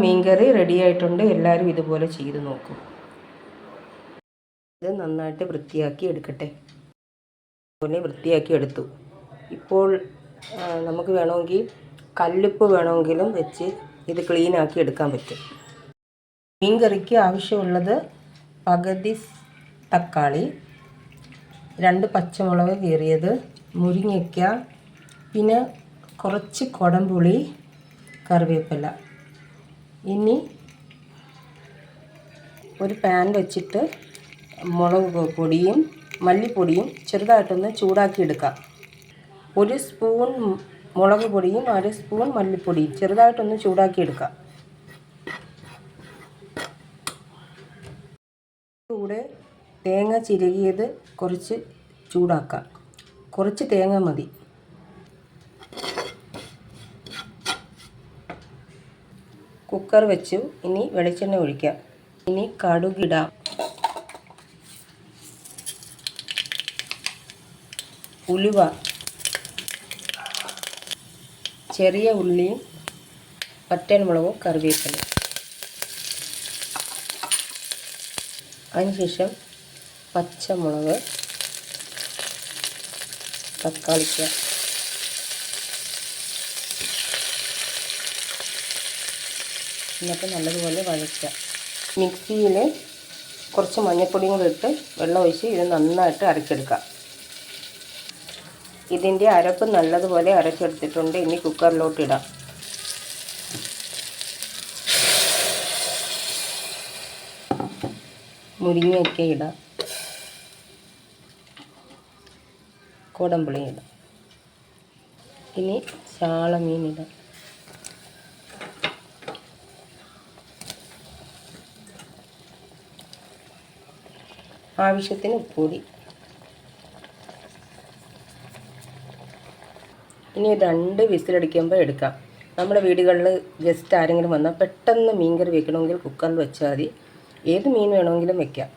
മീൻകറി റെഡി ആയിട്ടുണ്ട്. എല്ലാവരും ഇതുപോലെ ചെയ്ത് നോക്കും. ഇത് നന്നായിട്ട് വൃത്തിയാക്കി എടുക്കട്ടെ. അതുപോലെ വൃത്തിയാക്കി എടുത്തു. ഇപ്പോൾ നമുക്ക് വേണമെങ്കിൽ കല്ലുപ്പ് വേണമെങ്കിലും വെച്ച് ഇത് ക്ലീനാക്കി എടുക്കാൻ പറ്റും. മീൻകറിക്ക് ആവശ്യമുള്ളത് പകുതി തക്കാളി, 2 പച്ചമുളക് കീറിയത്, മുരിങ്ങയ്ക്ക, പിന്നെ കുറച്ച് കുടംപുളി, കറിവേപ്പില. ഇനി ഒരു പാൻ വെച്ചിട്ട് മുളക് പൊടിയും മല്ലിപ്പൊടിയും ചെറുതായിട്ടൊന്ന് ചൂടാക്കി എടുക്കാം. 1 സ്പൂൺ മുളക് പൊടിയും 1 സ്പൂൺ മല്ലിപ്പൊടിയും ചെറുതായിട്ടൊന്ന് ചൂടാക്കി എടുക്കാം. കൂടെ തേങ്ങ ചിരകിയത് കുറച്ച് ചൂടാക്കാം. കുറച്ച് തേങ്ങ മതി. കുക്കർ വെച്ചു. ഇനി വെളിച്ചെണ്ണ ഒഴിക്കാം. ഇനി കടുകിടാം. ഉലുവ, ചെറിയ ഉള്ളിയും വറ്റൽമുളകും കറിവേപ്പില. അതിനുശേഷം പച്ചമുളക്, തക്കാളിക്ക, എന്നിട്ട് നല്ലതുപോലെ വഴറ്റുക. മിക്സിയിൽ കുറച്ച് മഞ്ഞൾപ്പൊടിയും കൂടി ഇട്ട് വെള്ളം ഒഴിച്ച് ഇത് നന്നായിട്ട് അരച്ചെടുക്കാം. ഇതിൻ്റെ അരപ്പ് നല്ലതുപോലെ അരച്ചെടുത്തിട്ടുണ്ട്. ഇനി കുക്കറിലോട്ട് ഇടാം. മുരിങ്ങയൊക്കെ ഇടാം. കുടംപുളി ഇടാം. ഇനി ചാളമീൻ ഇടാം. ആവശ്യത്തിന് ഉപ്പുപൊടി. ഇനി 2 വിസിലടിക്കുമ്പോൾ എടുക്കാം. നമ്മുടെ വീടുകളിൽ ഗസ്റ്റ് ആരെങ്കിലും വന്നാൽ പെട്ടെന്ന് മീൻകറി വെക്കണമെങ്കിൽ കുക്കറിൽ വെച്ചാൽ മതി. ഏത് മീൻ വേണമെങ്കിലും വെക്കാം.